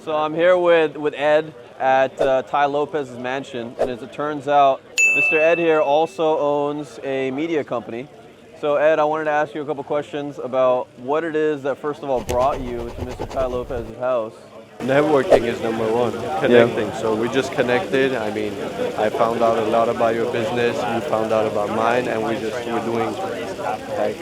So I'm here with Ed at Tai Lopez's mansion, and as it turns out, Mr. Ed here also owns a media company. So Ed, I wanted to ask you a couple questions about what it is that first of all brought you to Mr. Tai Lopez's house. Networking is number one, connecting. So we just connected. I mean, I found out a lot about your business, you found out about mine, and we're doing like,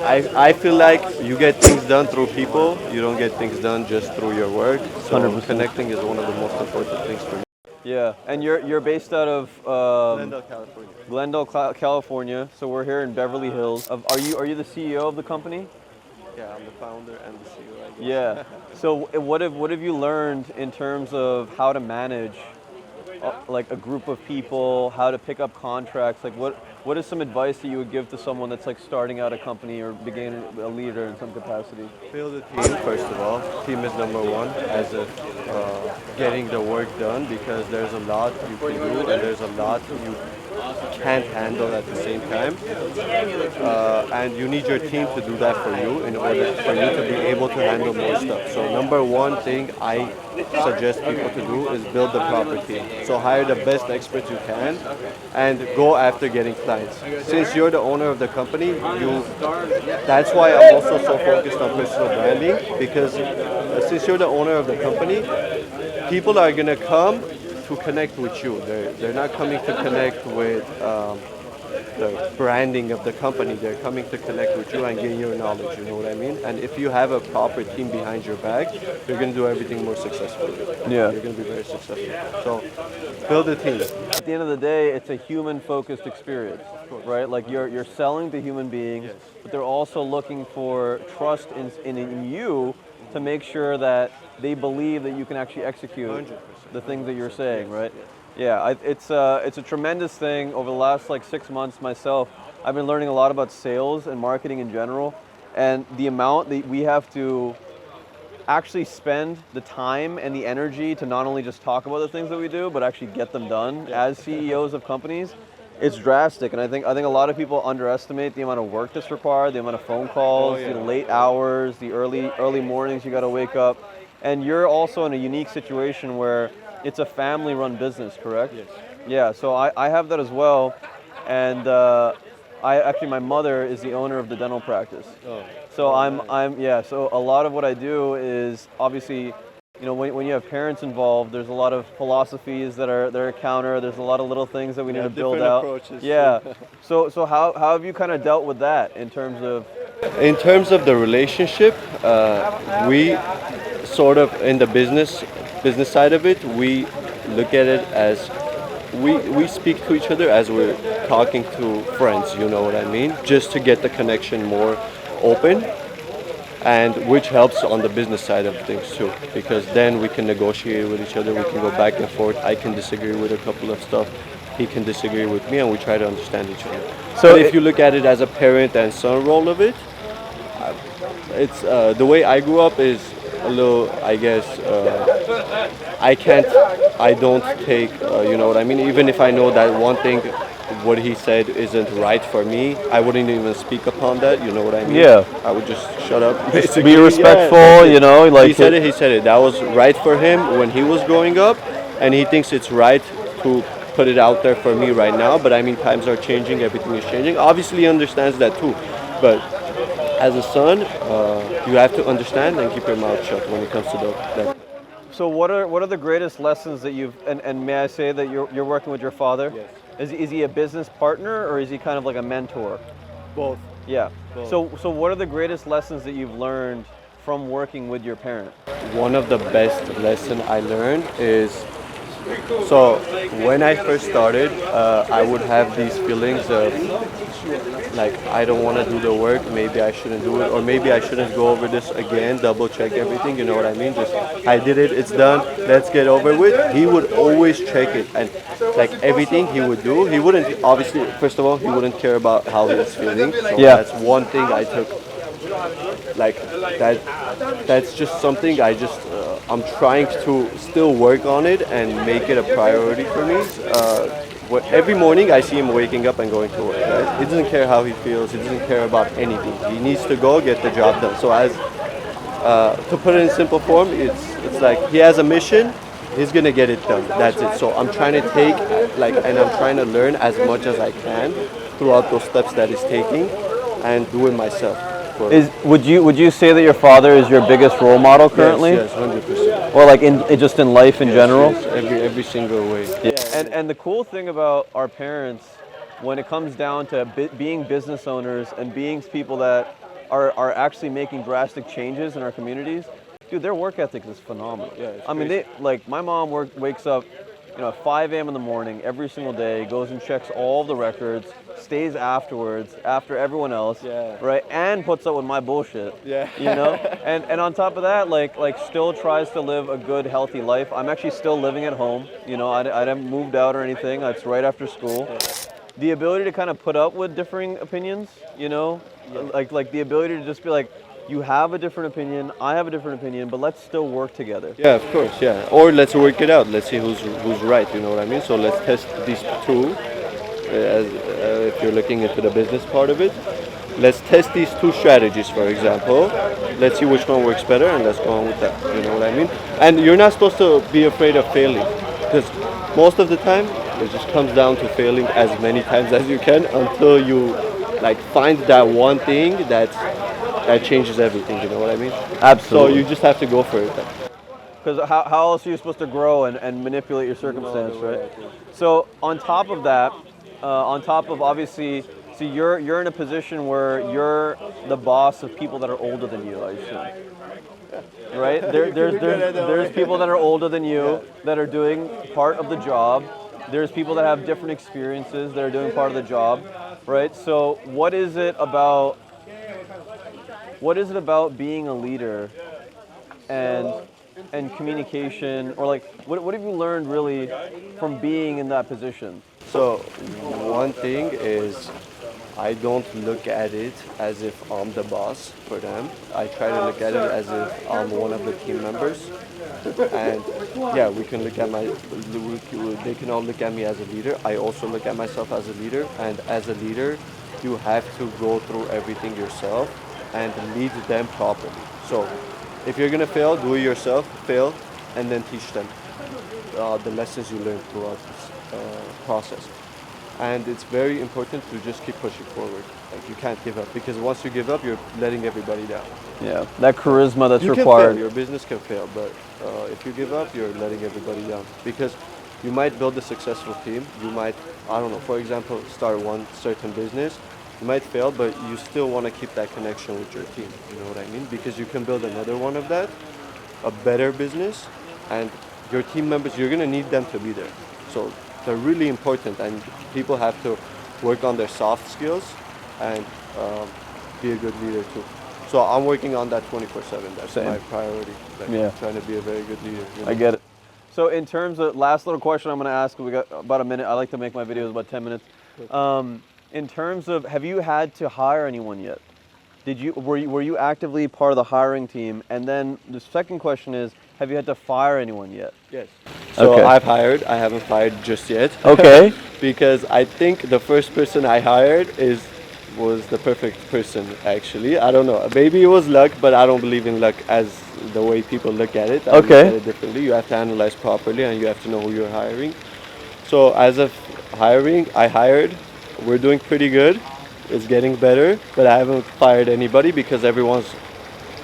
I feel like you get things done through people, you don't get things done just through your work. So 100%. connecting is one of the most important things for me. Yeah, and you're based out of Glendale, California. Glendale, California. So we're here in Beverly Hills. Are you the CEO of the company? Yeah, I'm the founder and the CEO. I guess. Yeah. So what have you learned in terms of how to manage like a group of people, how to pick up contracts? Like what is some advice that you would give to someone that's like starting out a company or beginning a leader in some capacity? Build a team, first of all. Team is number one as a getting the work done, because there's a lot you can do and there's a lot you can't handle at the same time. And you need your team to do that for you in order for you to be able to handle more stuff. So number one thing I suggest people to do is build the proper team. So hire the best experts you can and go after getting clients. Since you're the owner of the company, that's why I'm also so focused on personal branding, because since you're the owner of the company, people are gonna come to connect with you. They're not coming to connect with the branding of the company. They're coming to connect with you and gain your knowledge, you know what I mean? And if you have a proper team behind your back, you're going to do everything more successfully. Yeah. You're going to be very successful. So build a team. At the end of the day, it's a human-focused experience, right? Like you're selling to human beings, Yes. but they're also looking for trust in you to make sure that they believe that you can actually execute 100%. the things that you're saying, Yes, right? yes. Yeah, it's a tremendous thing. Over the last like 6 months myself, I've been learning a lot about sales and marketing in general, and the amount that we have to actually spend the time and the energy to not only just talk about the things that we do, but actually get them done as CEOs of companies. It's drastic, and I think a lot of people underestimate the amount of work that's required, the amount of phone calls, the late hours, the early mornings you got to wake up, and you're also in a unique situation where it's a family-run business, correct? Yes. Yeah. So I have that as well, and my mother is the owner of the dental practice. Oh. So Nice. So a lot of what I do is obviously, you know, when you have parents involved, there's a lot of philosophies that are counter. There's a lot of little things that we need to build different out. approaches. Yeah. So how have you kind of dealt with that in terms of? In terms of the relationship, we sort of in the business side of it, we look at it as we speak to each other as we're talking to friends, you know what I mean? Just to get the connection more open, and which helps on the business side of things too, because then we can negotiate with each other, we can go back and forth. I can disagree with a couple of stuff, he can disagree with me, and we try to understand each other. So if you look at it as a parent and son role of it, it's the way I grew up is a little, I guess, I don't take, you know what I mean? Even if I know that one thing, what he said isn't right for me, I wouldn't even speak upon that, you know what I mean? Yeah. I would just shut up, basically. Be respectful, you know, like He said it. That was right for him when he was growing up, and he thinks it's right to put it out there for me right now. But I mean, times are changing, everything is changing. Obviously, he understands that too. But as a son, you have to understand and keep your mouth shut when it comes to that. So what are the greatest lessons that you've and may I say that you're working with your father? Yes. Is he a business partner or is he kind of like a mentor? Both. Yeah. Both. So what are the greatest lessons that you've learned from working with your parent? One of the best lessons I learned is, so when I first started, I would have these feelings of like, I don't want to do the work, maybe I shouldn't do it, or maybe I shouldn't go over this again, double check everything, you know what I mean? Just, I did it, it's done, let's get over with. He would always check it, and like everything he would do, he wouldn't, obviously, first of all, he wouldn't care about how he was feeling. So Yeah. that's one thing I took, like that's just something I'm trying to still work on it and make it a priority for me. Every morning I see him waking up and going to work. Right? He doesn't care how he feels. He doesn't care about anything. He needs to go get the job done. So as to put it in simple form, it's It's like he has a mission, he's gonna get it done. That's it. So I'm trying to take and I'm trying to learn as much as I can throughout those steps that he's taking, and do it myself. Would you say that your father is your biggest role model currently? Yes, 100%. Or like just in life in general? Yes, every single way. Yeah. And the cool thing about our parents, when it comes down to being business owners and being people that are actually making drastic changes in our communities, dude, their work ethic is phenomenal. Yeah, it's I mean, my mom wakes up, at 5 a.m. in the morning every single day, goes and checks all the records, stays afterwards after everyone else, Yeah. right, and puts up with my bullshit. Yeah. And on top of that, like still tries to live a good, healthy life. I'm actually still living at home. I haven't moved out or anything. It's right after school. The ability to kind of put up with differing opinions, like the ability to just be like, you have a different opinion, I have a different opinion, but let's still work together. Yeah, of course, yeah. Or let's work it out. Let's see who's right. You know what I mean? So let's test these two. If you're looking into the business part of it, let's test these two strategies. For example, let's see which one works better, and let's go on with that. You know what I mean? And you're not supposed to be afraid of failing, because most of the time it just comes down to failing as many times as you can until you find that one thing that changes everything. You know what I mean? Absolutely. So you just have to go for it then. Because how else are you supposed to grow and manipulate your circumstance, right? So on top of that, on top of obviously, so you're in a position where you're the boss of people that are older than you, I assume. Right? There's people that are older than you that are doing part of the job. There's people that have different experiences that are doing part of the job, right? So what is it about being a leader and communication, or what have you learned really from being in that position? So one thing is, I don't look at it as if I'm the boss for them. I try to look at it as if I'm one of the team members. And yeah, they can all look at me as a leader. I also look at myself as a leader. And as a leader, you have to go through everything yourself and lead them properly. So if you're gonna fail, do it yourself, fail, and then teach them the lessons you learned throughout this process. And it's very important to just keep pushing forward. Like, you can't give up, because once you give up, you're letting everybody down. Yeah, that charisma that's You required. can fail, your business can fail, but if you give up, you're letting everybody down. Because you might build a successful team, you might, I don't know, for example, start one certain business, you might fail, but you still want to keep that connection with your team, you know what I mean? Because you can build another one of that, a better business, and your team members, you're going to need them to be there. So they're really important, and people have to work on their soft skills and be a good leader too. So I'm working on that 24/7. That's Same. my priority. Trying to be a very good leader. You know? I get it. So in terms of, last little question I'm going to ask, we got about a minute. I like to make my videos about 10 minutes. In terms of, have you had to hire anyone yet? Were you actively part of the hiring team? And then the second question is, have you had to fire anyone yet? Yes. So Okay. I've hired. I haven't fired just yet. Okay. Because I think the first person I hired was the perfect person, actually. I don't know. Maybe it was luck, but I don't believe in luck as the way people look at it. I look Okay. at it differently. You have to analyze properly, and you have to know who you're hiring. So as of hiring, I hired. We're doing pretty good. It's getting better, but I haven't fired anybody because everyone's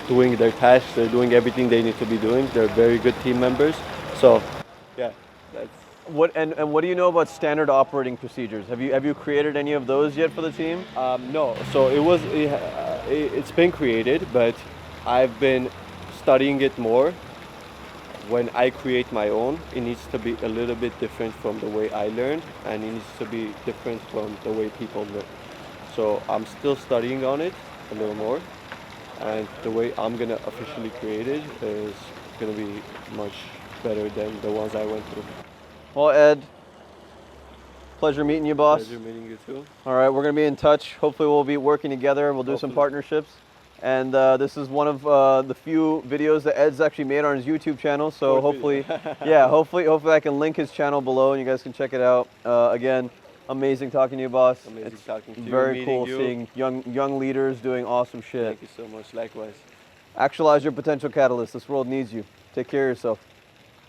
doing their tasks. They're doing everything they need to be doing. They're very good team members. So, yeah, that's. What do you know about standard operating procedures? Have you created any of those yet for the team? No. So it's been created, but I've been studying it more. When I create my own, it needs to be a little bit different from the way I learned, and it needs to be different from the way people learn. So I'm still studying on it a little more, and the way I'm gonna officially create it is gonna be much better than the ones I went through. Well, Ed, pleasure meeting you, boss. Pleasure meeting you too. All right, we're going to be in touch. Hopefully we'll be working together. We'll do some Hopefully. partnerships. And this is one of the few videos that Ed's actually made on his YouTube channel. So hopefully, yeah, hopefully I can link his channel below and you guys can check it out. Again, amazing talking to you, boss. Amazing talking to you. Very meeting cool you. seeing young leaders doing awesome shit. Thank you so much. Likewise. Actualize your potential catalyst. This world needs you. Take care of yourself.